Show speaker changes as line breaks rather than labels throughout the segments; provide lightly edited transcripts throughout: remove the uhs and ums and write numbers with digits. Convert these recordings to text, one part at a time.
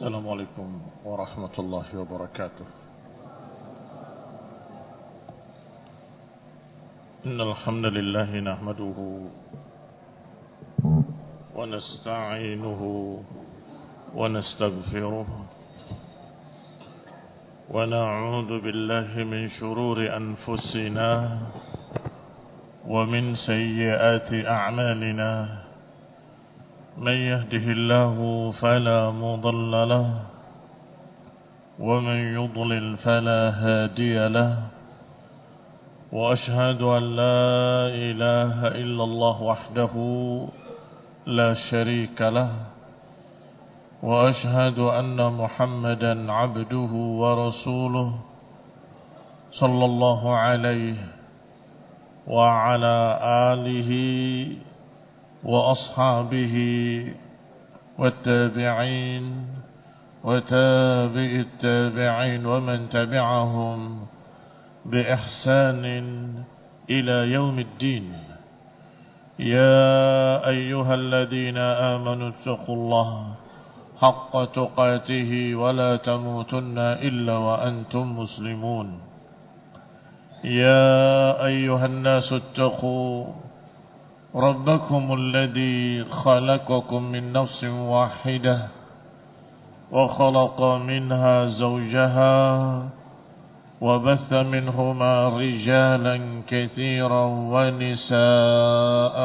السلام عليكم ورحمة الله وبركاته. إن الحمد لله نحمده ونستعينه ونستغفره ونعوذ بالله من شرور أنفسنا ومن سيئات أعمالنا. من يهده الله فلا مضل له ومن يضلل فلا هادي له. وأشهد أن لا إله إلا الله وحده لا شريك له. وأشهد أن محمدا عبده ورسوله صلى الله عليه وعلى آله وأصحابه والتابعين وتابع التابعين ومن تبعهم بإحسان إلى يوم الدين. يا أيها الذين آمنوا اتقوا الله حق تقاته ولا تموتن إلا وأنتم مسلمون. يا أيها الناس اتقوا ربكم الذي خلقكم من نفس واحدة وخلق منها زوجها وبث منهما رجالا كثيرا ونساء.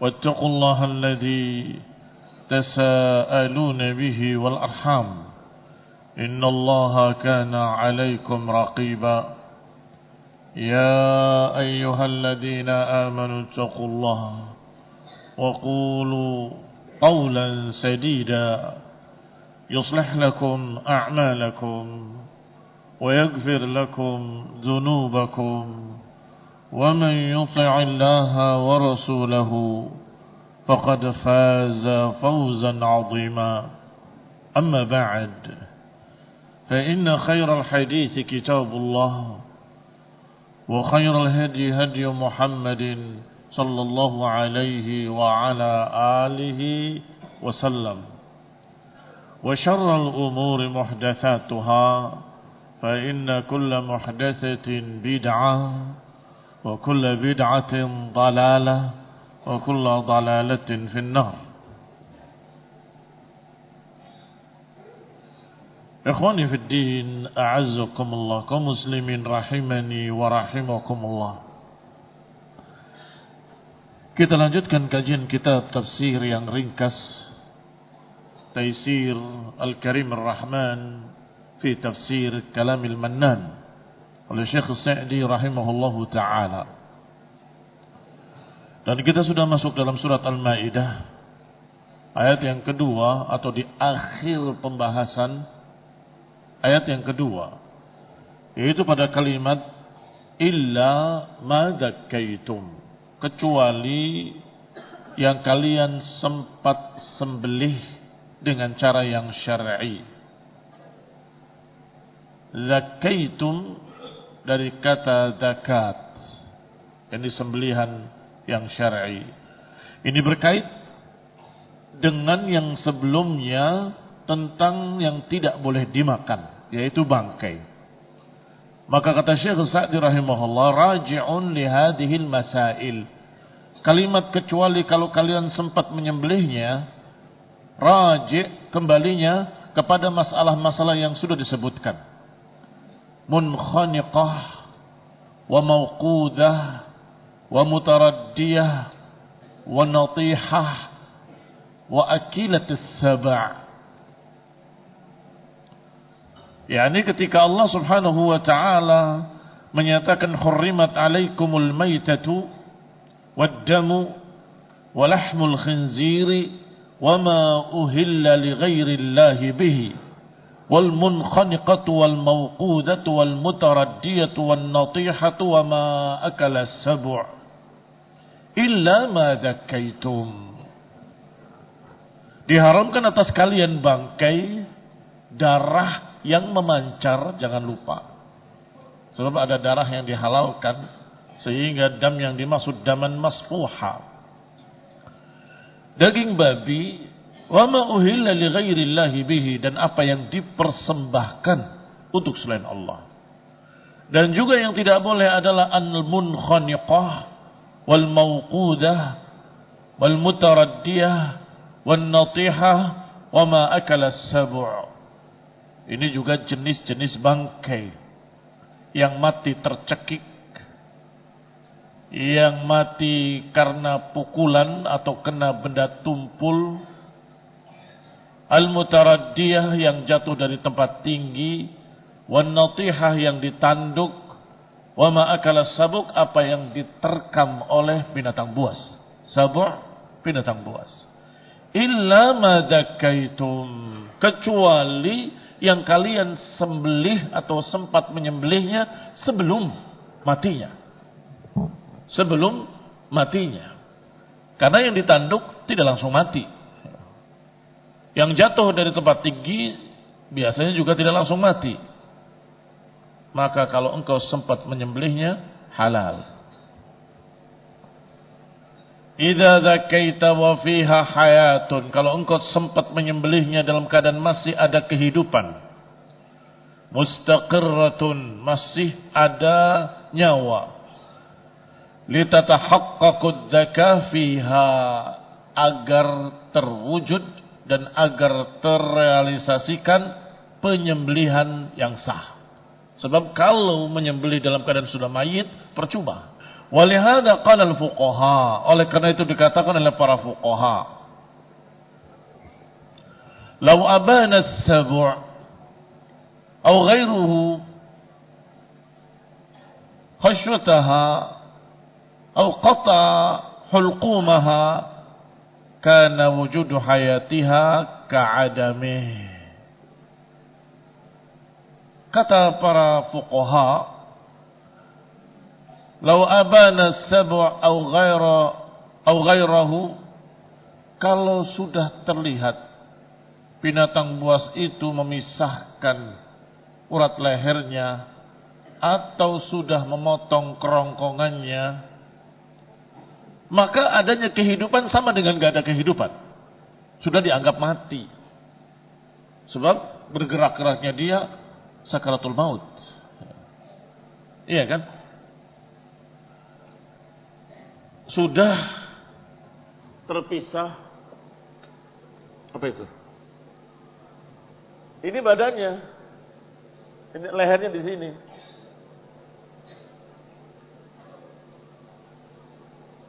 واتقوا الله الذي تساءلون به والأرحام إن الله كان عليكم رقيبا. يا أيها الذين آمنوا اتقوا الله وقولوا قولا سديدا يصلح لكم أعمالكم ويغفر لكم ذنوبكم ومن يطع الله ورسوله فقد فاز فوزا عظيما. أما بعد فإن خير الحديث كتاب الله وخير الهدي هدي محمد صلى الله عليه وعلى آله وسلم. وشر الأمور محدثاتها فإن كل محدثة بدعة وكل بدعة ضلالة وكل ضلالة في النار. Ikhwani fi din, a'azzakumullah, kaum muslimin rahimani wa rahimakumullah. Kita lanjutkan kajian kitab tafsir yang ringkas, Taisir Al-Karim Ar-Rahman fi Tafsir Kalamil Mannan oleh Syekh Sa'di rahimahullahu ta'ala. Dan kita sudah masuk dalam surat Al-Maidah, ayat yang kedua atau di akhir pembahasan ayat yang kedua, yaitu pada kalimat illa ma dzakaitum, kecuali yang kalian sempat sembelih dengan cara yang syar'i. Zakaitum dari kata zakat, yang disembelihan yang syar'i. Ini berkait dengan yang sebelumnya tentang yang tidak boleh dimakan, yaitu bangkai. Maka kata Syekh Sa'di rahimahullah, raji'un li hadhil masail. Kalimat kecuali kalau kalian sempat menyembelihnya, raji' kembalinya kepada masalah-masalah yang sudah disebutkan. Munkhaniqah wa mawqudah wa mutaraddiyah wa natihah wa akilatis saba'. Yani ketika Allah subhanahu wa ta'ala menyatakan hurrimat alaikumul maitatu waddamu walahmul khinziri wama uhilla li ghairillahi bihi wal munkhaniqatu wal mawqudatu wal mutaraddiyatu wan natihatu wama akala as-sabu' illa ma dhakkaitum. Diharamkan atas kalian bangkai, darah yang memancar, jangan lupa. Sebab ada darah yang dihalalkan, sehingga dam yang dimaksud daman masfuha. Daging babi Wa ma uhilla li ghairillahi bihi, dan apa yang dipersembahkan untuk selain Allah. Dan juga yang tidak boleh adalah al-munkhaniqah wal mawqudah wal mutaraddiyah wan natihah wa ma akala as-sabu'. Ini juga jenis-jenis bangkai yang mati tercekik, yang mati karena pukulan atau kena benda tumpul, al-mutaraddiyah yang jatuh dari tempat tinggi, wan natihah yang ditanduk, wa ma akala sabuk apa yang diterkam oleh binatang buas. Sabu' binatang buas. Illa ma dzakaitum, kecuali yang kalian sembelih atau sempat menyembelihnya sebelum matinya. Sebelum matinya. Karena yang ditanduk tidak langsung mati. Yang jatuh dari tempat tinggi biasanya juga tidak langsung mati. Maka kalau engkau sempat menyembelihnya, halal. Idza dzakaita wa fiha hayatun, kalau engkau sempat menyembelihnya dalam keadaan masih ada kehidupan, mustaqirratun, masih ada nyawa, litatahaqqaqud dzakah fiha, agar terwujud dan agar terrealisasikan penyembelihan yang sah. Sebab kalau menyembelih dalam keadaan sudah mayit, percuma. Walihada qala al-fuqaha, oleh karena itu dikatakan oleh para fuqaha, law abana as-sabu' aw ghairuhu khashwataha aw qata hulqumaha kana wujudu hayatiha ka'adamih. Kata para fuqaha, law abana as-sabu' aw ghairahu, kalau sudah terlihat binatang buas itu memisahkan urat lehernya atau sudah memotong kerongkongannya, maka adanya kehidupan sama dengan gak ada kehidupan. Sudah dianggap mati. Sebab bergerak-geraknya dia sakaratul maut. Iya kan? Sudah terpisah. Apa itu? Ini badannya. Ini lehernya di sini.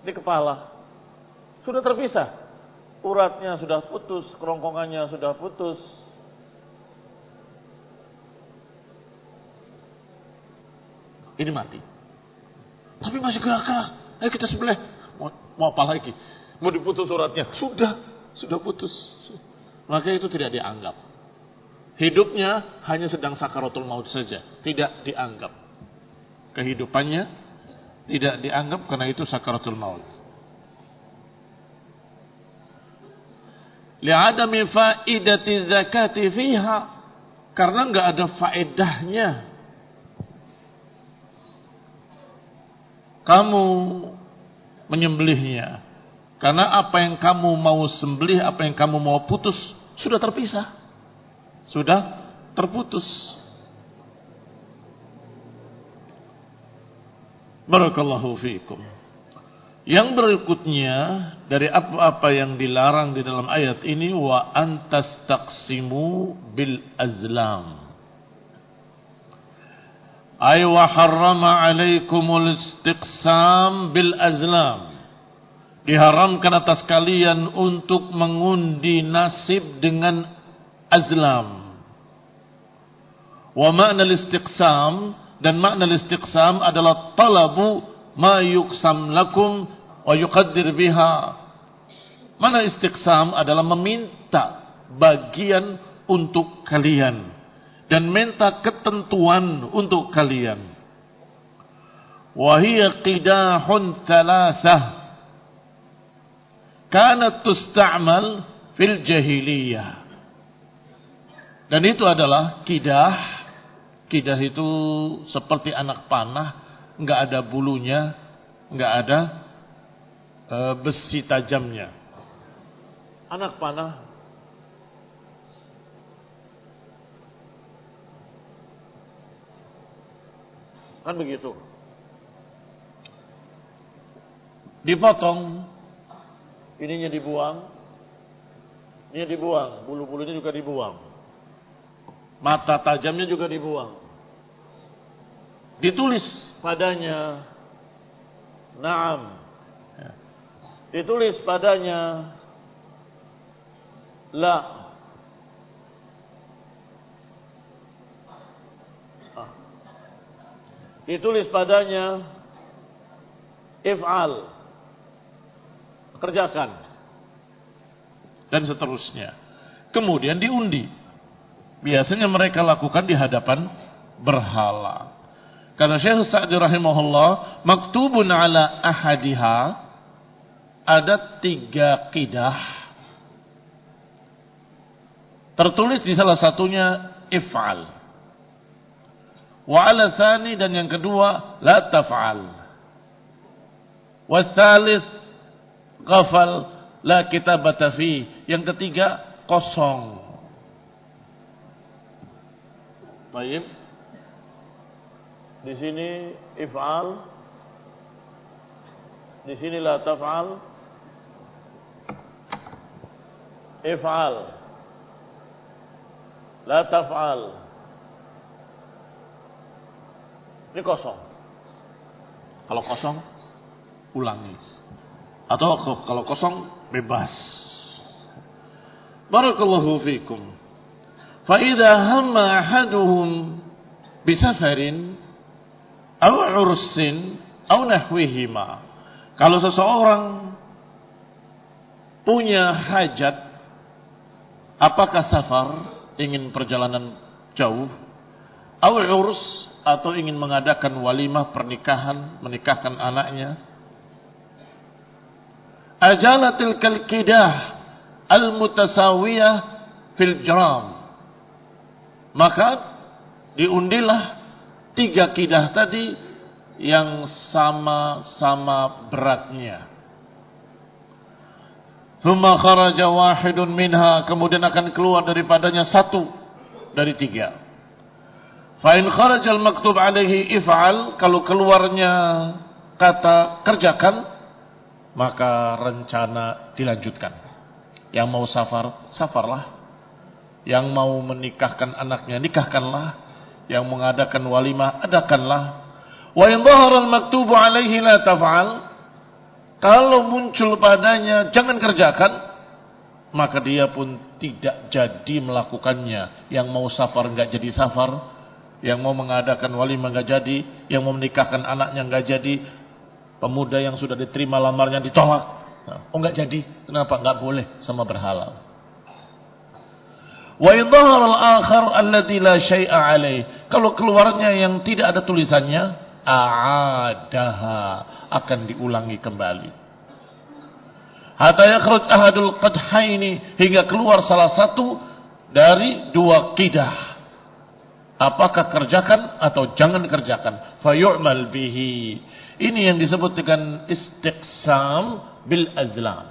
Ini kepala. Sudah terpisah. Uratnya sudah putus, kerongkongannya sudah putus. Ini mati. Tapi masih gerak-gerak. Ayo kita sebelah. Mau apa lagi? Mau diputus uratnya? Sudah putus. Maka itu tidak dianggap. Hidupnya hanya sedang sakaratul maut saja, tidak dianggap. Kehidupannya tidak dianggap karena itu sakaratul maut. Li'adami faidati zakati fiha, karena enggak ada faedahnya kamu menyembelihnya. Karena apa yang kamu mau sembelih, apa yang kamu mau putus, sudah terpisah. Sudah terputus. Barakallahu fiikum. Yang berikutnya dari apa-apa yang dilarang di dalam ayat ini, wa antas taqsimu bil azlam. Ay wa harrama alaikumul istiqsam bil azlam. Diharamkan atas kalian untuk mengundi nasib dengan azlam. Wa makna istiqsam, dan makna istiqsam adalah talabu ma yuqsam lakum wa yuqaddir biha. Mana istiqsam adalah meminta bagian untuk kalian dan minta ketentuan untuk kalian. Wa hiya qidahun thalathah kanat tusta'mal fil jahiliyah. Dan itu adalah kidah. Kidah itu seperti anak panah, enggak ada bulunya, enggak ada besi tajamnya. Anak panah Kan begitu. Dipotong, ininya dibuang, ini dibuang, bulu-bulunya juga dibuang, mata tajamnya juga dibuang. Ditulis padanya, na'am. Ditulis padanya, la. Ditulis padanya, if'al, kerjakan, dan seterusnya. Kemudian diundi. Biasanya mereka lakukan di hadapan berhala. Kata Syekh Sa'di rahimahullah, maktubun ala ahadiha, ada 3 qidah. Tertulis di salah satunya if'al. Wa ala tsani, dan yang kedua la taf'al. Wa tsalits ghafal la kitabata fi. Yang ketiga kosong. Baik. Di sini if'al. Di sini la taf'al. If'al. La taf'al. Ini kosong. Kalau kosong, ulangi. Atau kalau kosong, bebas. Barakallahu fikum. Fa idza hamma ahaduhum bisafarin aw ursin aw nahwihima. Kalau seseorang punya hajat, apakah safar, ingin perjalanan jauh, aw urs, atau ingin mengadakan walimah pernikahan, menikahkan anaknya, ajalatil kalqidah al-mutasawiyah fil jram, maka diundilah 3 qidah tadi yang sama-sama beratnya. Thumma kharaja wahidun minha, kemudian akan keluar daripadanya 1 dari 3. Fa in kharajal maktub alaihi if'al, kalau keluarnya kata kerjakan, maka rencana dilanjutkan. Yang mau safar, safarlah. Yang mau menikahkan anaknya, nikahkanlah. Yang mengadakan walimah, adakanlah. Wa in dhahara al-maktubu alaihi la taf'al, kalau muncul padanya jangan kerjakan, maka dia pun tidak jadi melakukannya. Yang mau safar enggak jadi safar, yang mau mengadakan walimah enggak jadi, yang mau menikahkan anaknya enggak jadi, pemuda yang sudah diterima lamarnya ditolak. Oh enggak jadi, kenapa? Enggak boleh sama berhala. Wa in dhahara al-akhar alladhi la syai'a alaih, kalau keluarnya yang tidak ada tulisannya, a'adaha, akan diulangi kembali. Hatta yakhruj ahadul qadhaini, hingga keluar salah satu dari 2 qidah. Apakah kerjakan atau jangan kerjakan? Fayu'mal bihi. Ini yang disebut dengan istiqsam bil azlam.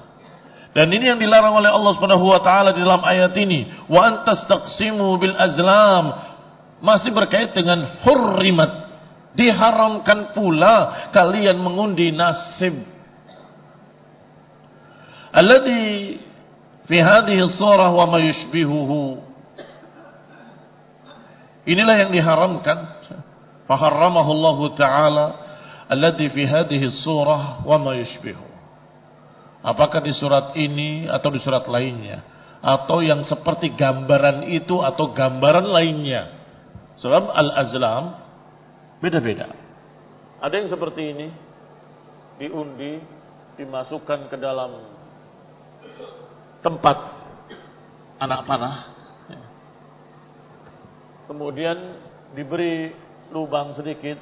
Dan ini yang dilarang oleh Allah Subhanahu wa taala di dalam ayat ini. Wa antastaqsimu bil azlam, masih berkait dengan hurrimat. Diharamkan pula kalian mengundi nasib. Alladhi fi hadhihi surah wa ma yushbihuhu. Inilah yang diharamkan. Faharramahu Allah Ta'ala alladhi fi hadhihi surah wa ma yushbihu. Apakah di surat ini atau di surat lainnya, atau yang seperti gambaran itu atau gambaran lainnya. Sebab al-azlam beda-beda. Ada yang seperti ini, diundi, dimasukkan ke dalam tempat anak panah, kemudian diberi lubang sedikit,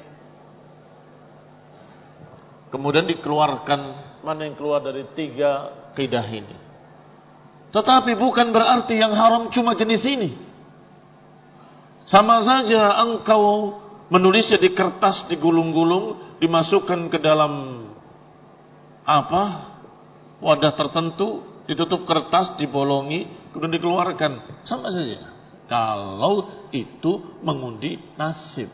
kemudian dikeluarkan mana yang keluar dari 3 qidah ini. Tetapi bukan berarti yang haram cuma jenis ini. Sama saja engkau menulisnya di kertas, digulung-gulung, dimasukkan ke dalam wadah tertentu, ditutup kertas, dibolongi, kemudian dikeluarkan. Sama saja. Kalau itu mengundi nasib.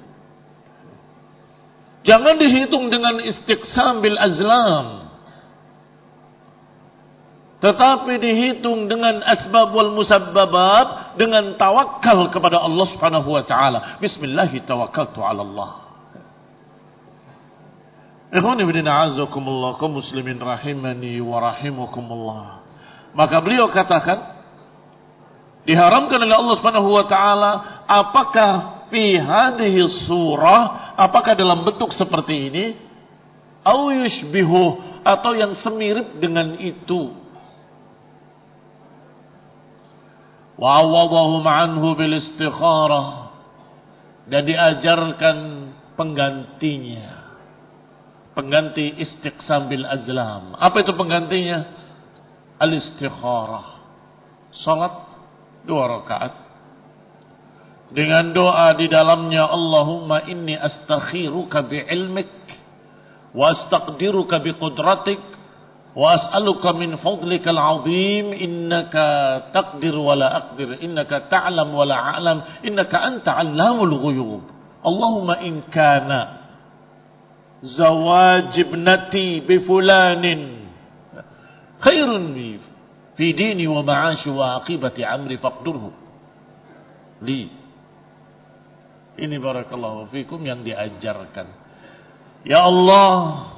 Jangan dihitung dengan istiqsam bil azlam, tetapi dihitung dengan asbab wal musabbabat, dengan tawakal kepada Allah Subhanahu wa taala. Bismillahi tawakkaltu 'ala Allah. Ikhwani fillah, azakumullah, kaum muslimin rahimani wa rahimakumullah. Maka beliau katakan, diharamkan oleh Allah Subhanahu wa taala, apakah fi hadhihi surah, apakah dalam bentuk seperti ini, au yushbihu, atau yang semirip dengan itu. Wa awadahum anhu bil istikharah, dan diajarkan penggantinya, pengganti istiqsam bil azlam. Apa itu penggantinya? Al istikharah, salat 2 rakaat dengan doa di dalamnya, Allahumma inni astakhiruka bi ilmik wa astaqdiruka bi qudratik wa as'aluka min fadlika al-'azim, innaka taqdir wa la aqdir, innaka ta'lam wa la a'lam, innaka anta 'allamul ghuyub. Allahumma in kana zawaj ibnati bi fulanin khairun fi dini wa ma'ashi wa aqibati amri faqdurhu li. Ini barakallahu fikum yang diajarkan. Ya Allah,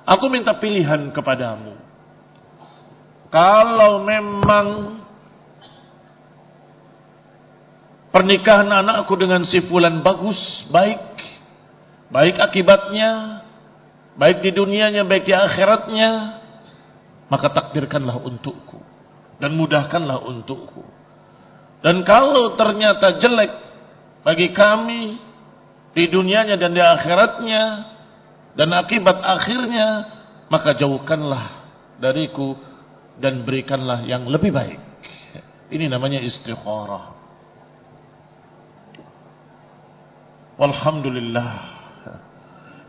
aku minta pilihan kepadamu. Kalau memang pernikahan anakku dengan si fulan bagus, baik akibatnya, baik di dunianya, baik di akhiratnya, maka takdirkanlah untukku dan mudahkanlah untukku. Dan kalau ternyata jelek bagi kami di dunianya dan di akhiratnya dan akibat akhirnya, maka jauhkanlah dariku dan berikanlah yang lebih baik. Ini namanya istikharah. Walhamdulillah,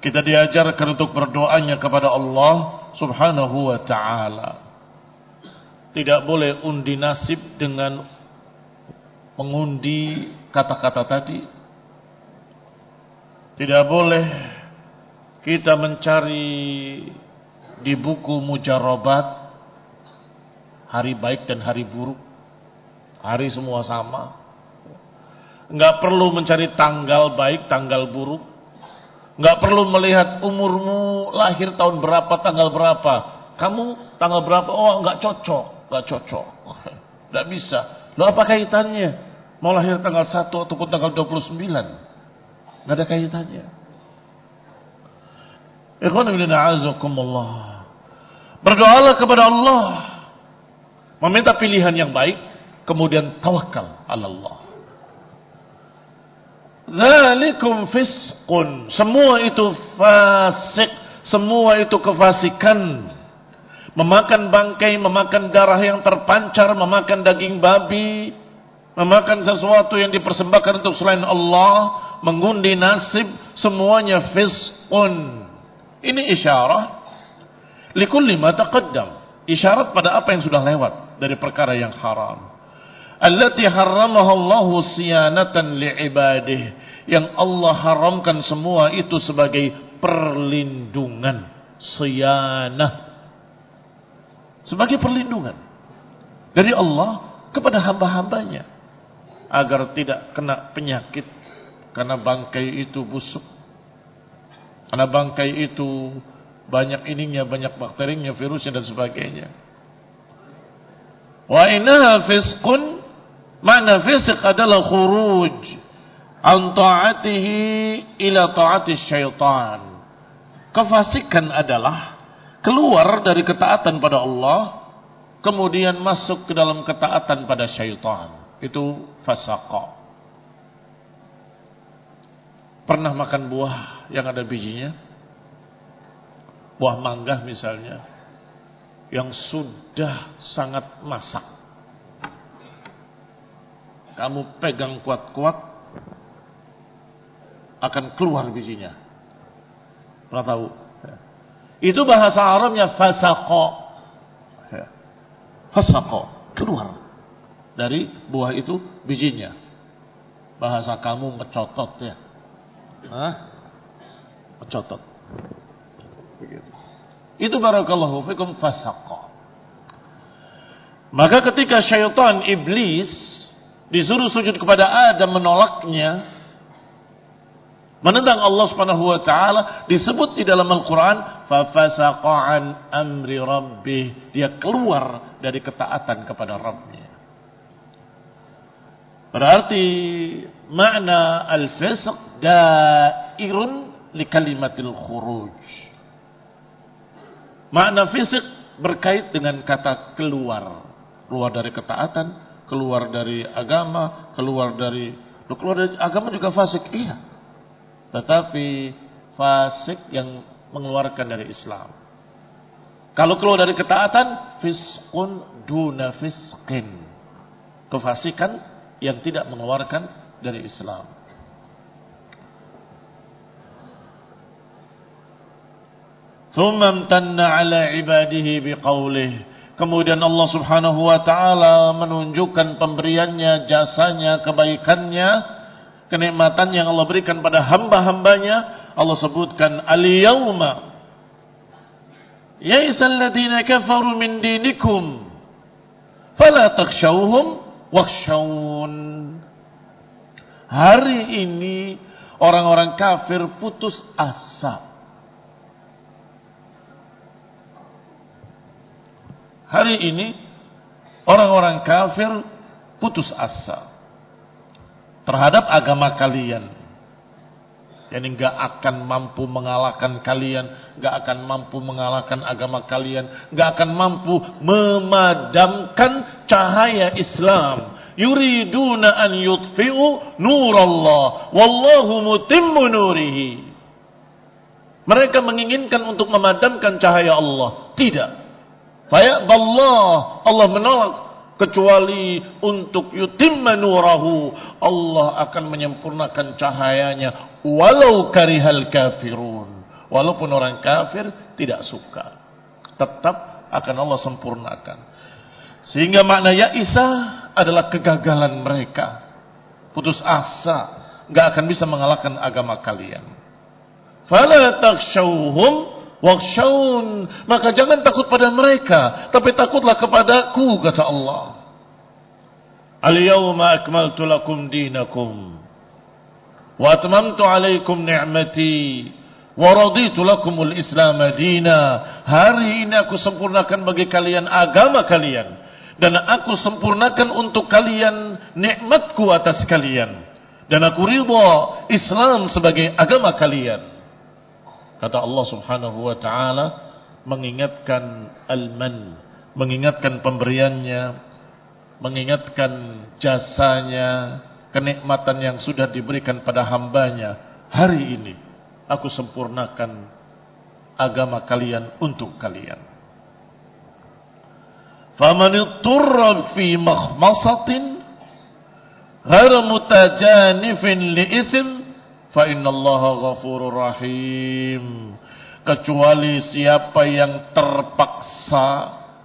kita diajarkan untuk berdoanya kepada Allah Subhanahu wa ta'ala. Tidak boleh undi nasib dengan mengundi kata-kata tadi. Tidak boleh kita mencari di buku mujarobat hari baik dan hari buruk, hari semua sama. Enggak perlu mencari tanggal baik, tanggal buruk. Enggak perlu melihat umurmu lahir tahun berapa, tanggal berapa. Kamu tanggal berapa? Oh, enggak cocok. Enggak bisa. Loh, apa kaitannya? Mau lahir tanggal 1 ataupun tanggal 29? Enggak ada kaitannya. Ikhwan fillah, a'azakumullah. Berdoalah kepada Allah, meminta pilihan yang baik, kemudian tawakal ala Allah. Dzalikum fisqun, semua itu fasik, semua itu kefasikan. Memakan bangkai, memakan darah yang terpancar, memakan daging babi, memakan sesuatu yang dipersembahkan untuk selain Allah, mengundi nasib, semuanya fisqun. Ini isyarat likulli ma taqaddam, isyarat pada apa yang sudah lewat dari perkara yang haram. Allati harramaha Allahu siyanatan li'ibadih, yang Allah haramkan semua itu sebagai perlindungan, siyanah, sebagai perlindungan dari Allah kepada hamba-hambanya agar tidak kena penyakit karena bangkai itu busuk, karena bangkai itu banyak ininya, banyak bakterinya, virusnya dan sebagainya. Wa innaha fisqun, makna fisq adalah khuruj an ta'atihi ila ta'ati syaitan. Kefasikan adalah keluar dari ketaatan pada Allah kemudian masuk ke dalam ketaatan pada syaitan. Itu fasaqa. Pernah makan buah yang ada bijinya? Buah mangga misalnya, yang sudah sangat masak. Kamu pegang kuat-kuat, akan keluar bijinya. Pernah tahu? Itu bahasa Arabnya fasaqa. Fasaqa, keluar dari buah itu bijinya. Bahasa kamu mencotot ya. Mencotot. Begitu. Itu barakallahu fikum fasaqa. Maka ketika syaitan iblis disuruh sujud kepada Adam menolaknya, menentang Allah Subhanahu wa taala, disebut di dalam Al-Qur'an fa fasaqa an amri rabbih, dia keluar dari ketaatan kepada Rabbnya. Berarti makna al-fisq dairun li kalimatil khuruj. Makna fisik berkait dengan kata keluar. Keluar dari ketaatan, keluar dari agama, keluar dari agama juga fasik, iya. Tetapi fasik yang mengeluarkan dari Islam. Kalau keluar dari ketaatan, fisqun duna fisqin. Kefasikan yang tidak mengeluarkan dari Islam. Thumma amtanna ala ibadihi biqaulih. Kemudian Allah Subhanahu wa taala menunjukkan pemberiannya, jasanya, kebaikannya, kenikmatan yang Allah berikan pada hamba-hambanya. Allah sebutkan al-yawma ya'isal ladzina kafaru min dinikum fala takhshawhum wakhshawun. Hari ini orang-orang kafir putus asa. Hari ini orang-orang kafir putus asa terhadap agama kalian. Yani gak akan mampu mengalahkan kalian, gak akan mampu mengalahkan agama kalian, gak akan mampu memadamkan cahaya Islam. Yuriduna an yutfi'u nurallah wallahu mutimmu nurihi. Mereka menginginkan untuk memadamkan cahaya Allah. Tidak. Fayaqballah, Allah menolak, kecuali untuk yutimma nurahu, Allah akan menyempurnakan cahayanya walau karihal kafirun, walaupun orang kafir tidak suka, tetap akan Allah sempurnakan. Sehingga makna ya'isa adalah kegagalan mereka, putus asa, gak akan bisa mengalahkan agama kalian. Fala takhshawhum wakhshawun, maka jangan takut pada mereka, tapi takutlah kepadaku, kata Allah. Al-yawma akmaltu lakum dinakum wa atmamtu alaikum ni'mati wa raditu lakumul islam dina. Hari ini aku sempurnakan bagi kalian agama kalian, dan aku sempurnakan untuk kalian nikmatku atas kalian, dan aku ridha Islam sebagai agama kalian. Kata Allah Subhanahu wa taala mengingatkan al-man, mengingatkan pemberiannya, mengingatkan jasanya, kenikmatan yang sudah diberikan pada hambanya. Hari ini aku sempurnakan agama kalian untuk kalian. Faman ittara fi makhmasatin ghairu mutajanifin li'ithim fa innallaha ghafurur rahim. Kecuali siapa yang terpaksa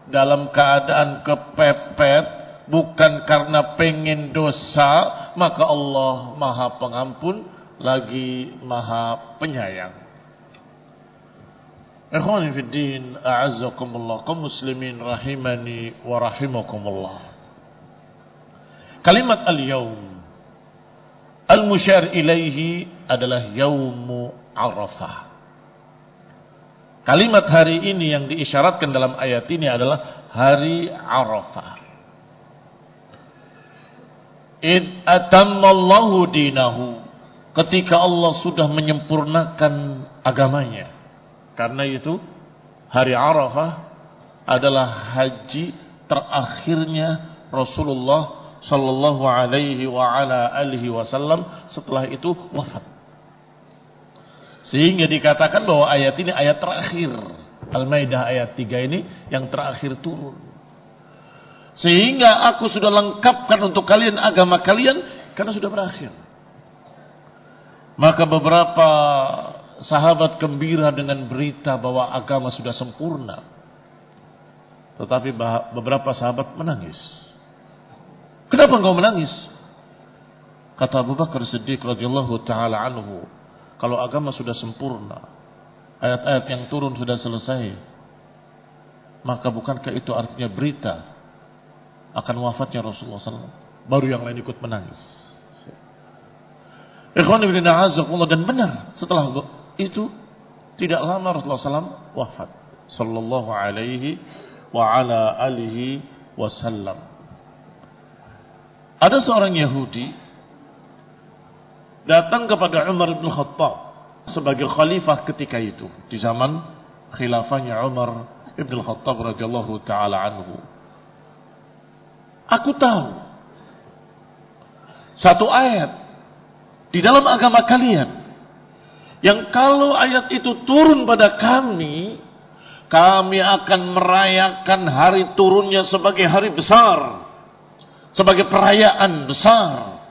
dalam keadaan kepepet, bukan karena pengen dosa, maka Allah Maha Pengampun lagi Maha Penyayang. Ikhwani fid din, a'azzakumullah, kaum muslimin rahimani wa rahimakumullah. Kalimat al-yawm al-musyar ilaihi adalah yaumu Arafah. Kalimat hari ini yang diisyaratkan dalam ayat ini adalah hari Arafah. Id atammallahu dinahu, ketika Allah sudah menyempurnakan agamanya. Karena itu hari Arafah adalah haji terakhirnya Rasulullah sallallahu alaihi wa ala alihi wasallam, setelah itu wafat. Sehingga dikatakan bahwa ayat ini ayat terakhir. Al-Maidah ayat 3 ini yang terakhir turun. Sehingga aku sudah lengkapkan untuk kalian agama kalian, karena sudah berakhir. Maka beberapa sahabat gembira dengan berita bahwa agama sudah sempurna. Tetapi beberapa sahabat menangis. Kenapa engkau menangis? Kata Abu Bakar Siddiq radhiyallahu taala anhu, Kalau agama sudah sempurna, ayat-ayat yang turun sudah selesai, maka bukankah itu artinya berita akan wafatnya Rasulullah SAW? Baru yang lain ikut menangis. Ikhwan fillah a'azzakumullah, dan benar setelah itu tidak lama Rasulullah SAW wafat sallallahu alaihi wa ala alihi wasallam. Ada seorang Yahudi datang kepada Umar bin Khattab sebagai khalifah ketika itu, di zaman khilafahnya Umar bin Khattab radhiyallahu taala anhu. Aku tahu satu ayat di dalam agama kalian yang kalau ayat itu turun pada kami, kami akan merayakan hari turunnya sebagai hari besar, sebagai perayaan besar.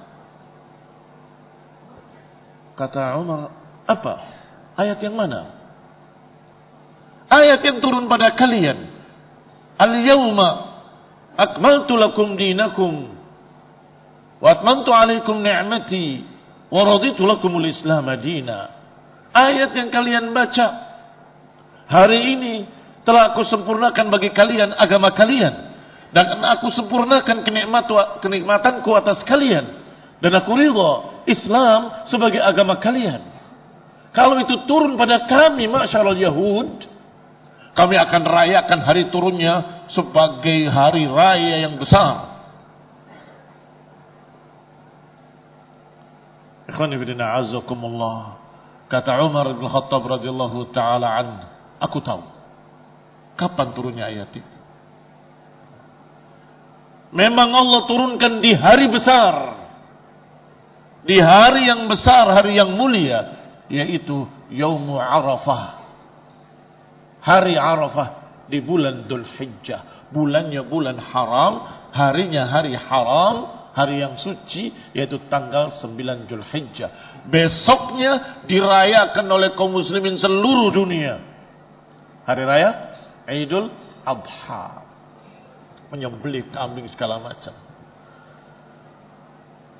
Kata Umar, apa? Ayat yang mana? Ayat yang turun pada kalian. Al-yawma akmaltu lakum dinakum wa atmamtu alaikum ni'mati wa raditu lakumul Islam madina. Ayat yang kalian baca, hari ini telah aku sempurnakan bagi kalian agama kalian, dan aku sempurnakan kenikmatanku atas kalian, dan aku ridha Islam sebagai agama kalian. Kalau itu turun pada kami, ma'syaral Yahud, kami akan rayakan hari turunnya sebagai hari raya yang besar. Ikhwani fillah a'azzakumullah. Kata Umar bin Khattab radhiyallahu taala anhu, aku tahu kapan turunnya ayat itu. Memang Allah turunkan di hari besar, di hari yang besar, hari yang mulia, yaitu Yaumul Arafah. Hari Arafah di bulan Dzulhijjah. Bulannya bulan haram, harinya hari haram, hari yang suci, yaitu tanggal 9 Dzulhijjah. Besoknya dirayakan oleh kaum muslimin seluruh dunia. Hari raya Idul Adha. Menyembelih kambing segala macam.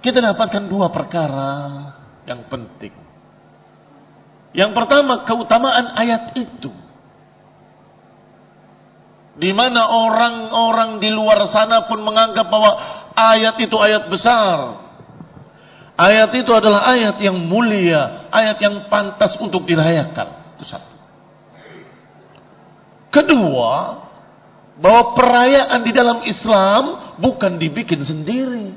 Kita dapatkan dua perkara yang penting. Yang pertama, keutamaan ayat itu. Di mana orang-orang di luar sana pun menganggap bahwa ayat itu ayat besar. Ayat itu adalah ayat yang mulia, ayat yang pantas untuk dirayakan. Itu satu. Kedua, bahwa perayaan di dalam Islam bukan dibikin sendiri.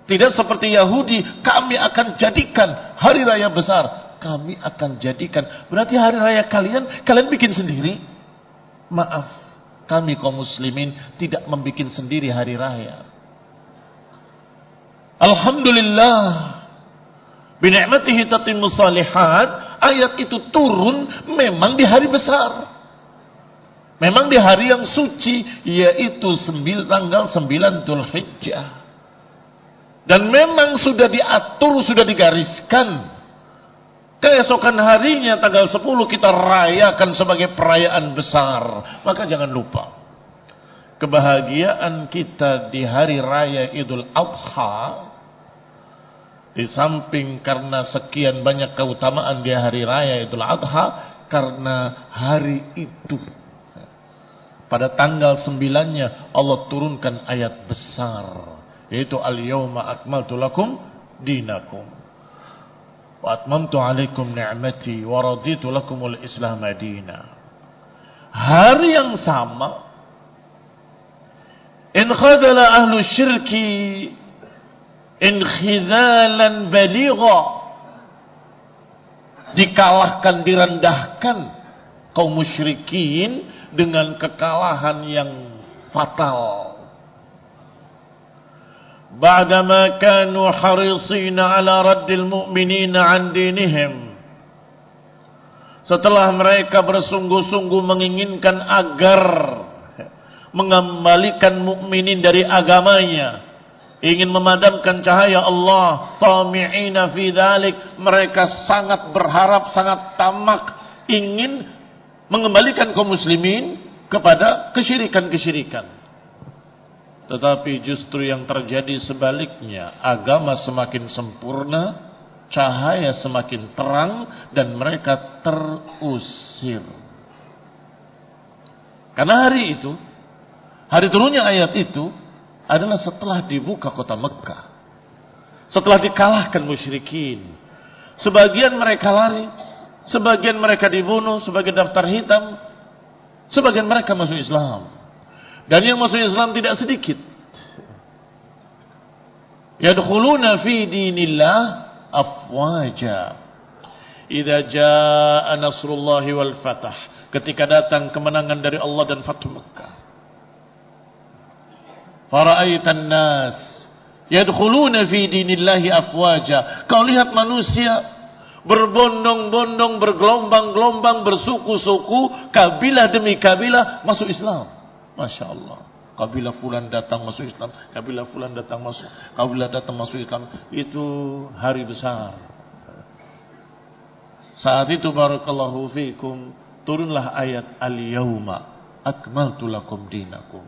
Tidak seperti Yahudi, kami akan jadikan hari raya besar. Kami akan jadikan, berarti hari raya kalian bikin sendiri. Maaf, kami kaum muslimin tidak membikin sendiri hari raya. Alhamdulillah, binikmatihi tatimmus shalihat. Ayat itu turun memang di hari besar, memang di hari yang suci, yaitu tanggal 9 Dzulhijjah. Dan memang sudah diatur, sudah digariskan, keesokan harinya tanggal 10 kita rayakan sebagai perayaan besar. Maka jangan lupa, kebahagiaan kita di hari raya Idul Adha, di samping karena sekian banyak keutamaan di hari raya Idul Adha, karena hari itu pada tanggal 9-nya Allah turunkan ayat besar, yaitu al-yawma akmaltu lakum dinakum wa atmamtu alaikum ni'mati wa raditu lakumul Islam madina. Hari yang sama, in khadala ahlu syirki inkhidalan baligha, dikalahkan, direndahkan kaum musyrikin dengan kekalahan yang fatal. Ba'dama kanu harisina ala raddil mu'minina an dinihim, setelah mereka bersungguh-sungguh menginginkan agar mengembalikan mukminin dari agamanya, ingin memadamkan cahaya Allah, tami'ina fi dzalik, mereka sangat berharap, sangat tamak ingin mengembalikan kaum muslimin kepada kesyirikan-kesyirikan. Tetapi justru yang terjadi sebaliknya, agama semakin sempurna, cahaya semakin terang dan mereka terusir. Karena hari itu, hari turunnya ayat itu adalah setelah dibuka kota Mekah. Setelah dikalahkan musyrikin. Sebagian mereka lari, sebagian mereka dibunuh sebagai daftar hitam, sebagian mereka masuk Islam. Dan yang masuk Islam tidak sedikit. Yadkhuluna fi dinillah afwaja. Idza jaa nasrullahi wal fath. Ketika datang kemenangan dari Allah dan Fathu Makkah. Fara'aitan nas yadkhuluna fi dinillahi afwaja. Kau lihat manusia berbondong-bondong, bergelombang-gelombang, bersuku-suku, kabilah demi kabilah masuk Islam. Masya Allah. Kabilah fulan datang masuk Islam, kabilah fulan datang masuk, kabilah datang masuk Islam. Itu hari besar. Saat itu barakallahu fiikum, turunlah ayat al-yawma akmaltu lakum dinakum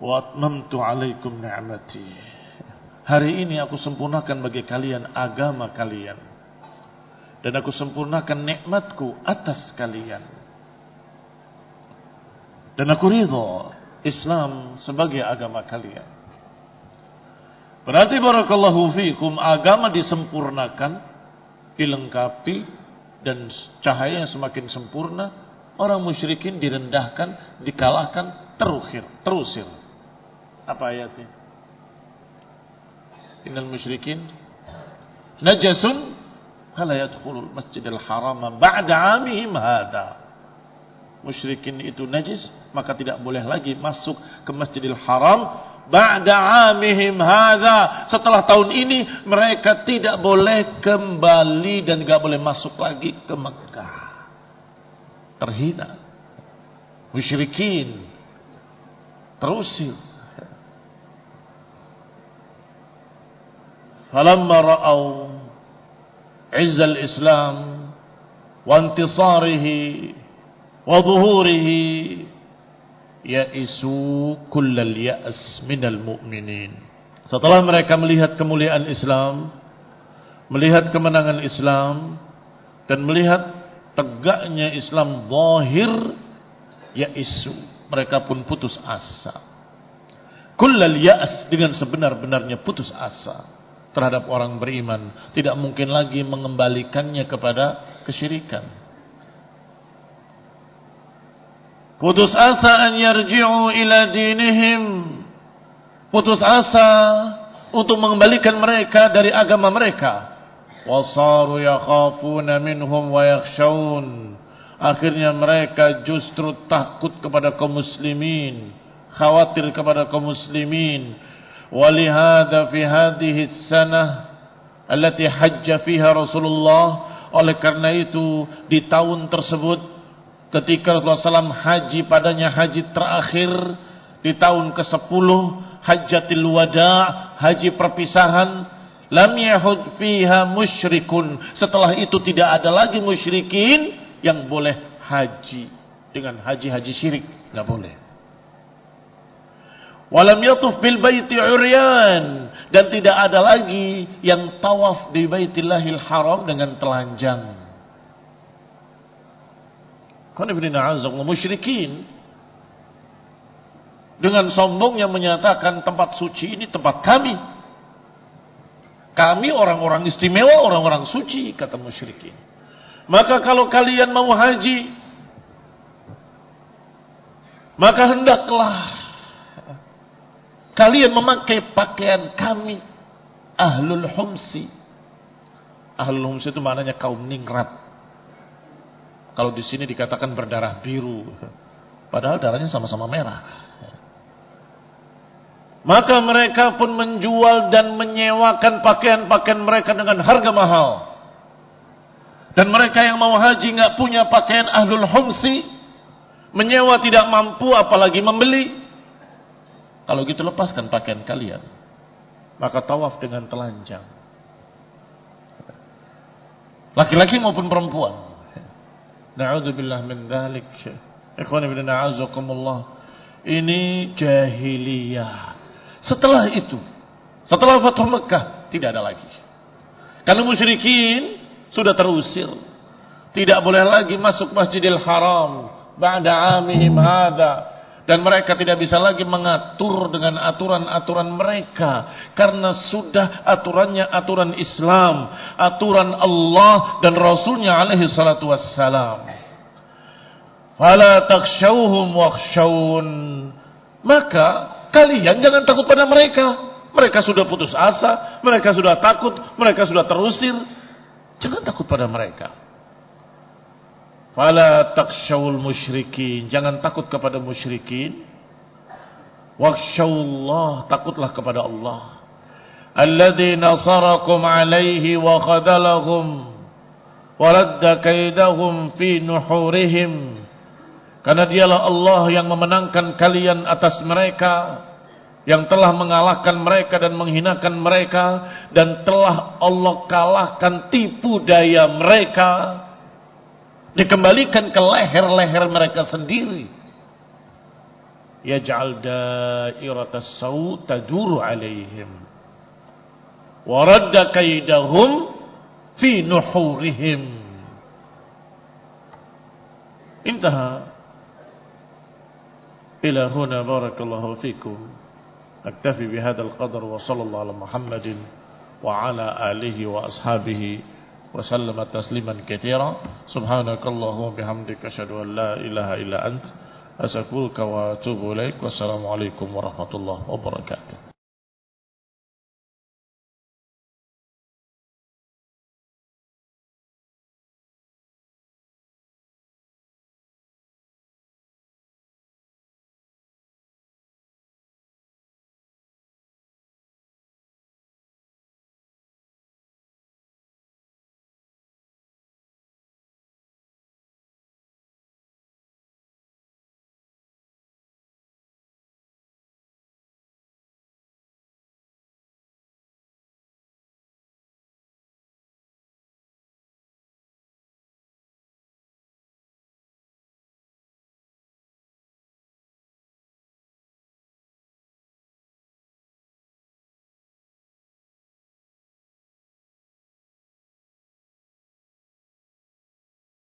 wa atmamtu alaikum ni'mati. Hari ini aku sempurnakan bagi kalian agama kalian dan aku sempurnakan nikmatku atas kalian. Dan aku ridha Islam sebagai agama kalian. Berarti barakallahu fiikum, agama disempurnakan, dilengkapi, dan cahayanya semakin sempurna. Orang musyrikin direndahkan, dikalahkan, terusir. Apa ayatnya? Innal musyrikin najasun fala yadkhulul masjidal haram ba'da 'amihim hadza. Musyrikin itu najis, maka tidak boleh lagi masuk ke Masjidil Haram ba'da 'amihim hadza. Setelah tahun ini mereka tidak boleh kembali dan tidak boleh masuk lagi ke Mekah. Terhina. Musyrikin terusir. Falamma ra'au 'izzal Islam wa intisarihi wa zuhurihi ya'isu kullal ya's minal mu'minin. Setelah mereka melihat kemuliaan Islam, melihat kemenangan Islam, dan melihat tegaknya Islam zahir, ya'isu, mereka pun putus asa. Kullal ya's, dengan sebenar-benarnya putus asa terhadap orang beriman. Tidak mungkin lagi mengembalikannya kepada kesyirikan. Putus asa an yarji'u ila dinihim. Putus asa untuk mengembalikan mereka dari agama mereka. Wasaru yakhafuna minhum wa yakhshawun. Akhirnya mereka justru takut kepada kaum muslimin, khawatir kepada kaum muslimin. Walihada fi hadhihi sanah allati hajja fiha Rasulullah. Oleh karena itu di tahun tersebut, ketika Rasulullah SAW haji padanya, haji terakhir di tahun ke-10, Hajjatul Wada', haji perpisahan, lam yahud fiha musyrikun. Setelah itu tidak ada lagi musyrikin yang boleh haji dengan haji-haji syirik, enggak boleh. Walam yatuf bil baiti uryan, dan tidak ada lagi yang tawaf di Baitillahil Haram dengan telanjang. Musyrikin dengan sombongnya menyatakan tempat suci ini tempat kami. Kami orang-orang istimewa, orang-orang suci, kata musyrikin. Maka kalau kalian mau haji, maka hendaklah kalian memakai pakaian kami, Ahlul Humsi. Ahlul Humsi itu maknanya kaum ningrat. Kalau di sini dikatakan berdarah biru, padahal darahnya sama-sama merah. Maka mereka pun menjual dan menyewakan pakaian-pakaian mereka dengan harga mahal. Dan mereka yang mau haji nggak punya pakaian Ahlul Humsi, menyewa tidak mampu, apalagi membeli. Kalau gitu lepaskan pakaian kalian, maka tawaf dengan telanjang, laki-laki maupun perempuan. Na'udzubillah min dzalik. Ikhwani fillah, a'azzakumullah. Ini jahiliyah. Setelah itu, setelah Fathu Mekah, tidak ada lagi. Karena musyrikin sudah terusir. Tidak boleh lagi masuk Masjidil Haram ba'da amihim hadza. Dan mereka tidak bisa lagi mengatur dengan aturan-aturan mereka. Karena sudah aturannya aturan Islam. Aturan Allah dan Rasulnya alaihi salatu wassalam. Fala takshawhum wakhshawun. Maka kalian jangan takut pada mereka. Mereka sudah putus asa. Mereka sudah takut. Mereka sudah terusir. Jangan takut pada mereka. Fala takshawul musyrikin. Jangan takut kepada musyrikin. Wakhshawullah. Takutlah kepada Allah. Alladzi nasarakum alaihi wa khadalahum. Waradda kaidahum fi nuhurihim. Karena dialah Allah yang memenangkan kalian atas mereka. Yang telah mengalahkan mereka dan menghinakan mereka. Dan telah Allah kalahkan tipu daya mereka. Dikembalikan ke leher-leher mereka sendiri. Yaj'al dairatas saw taduru alaihim. Wa radda kaidahum fi nuhurihim. Intaha. Ila huna barakallahu fikum. Aktafi bihadzal qadar wa sallallahu ala Muhammadin wa ala alihi wa ashabihi وسلم تسليما كثيرا سبحانك اللهم وبحمدك أشهد أن لا إله إلا أنت أستغفرك وأتوب إليك والسلام عليكم ورحمة الله وبركاته.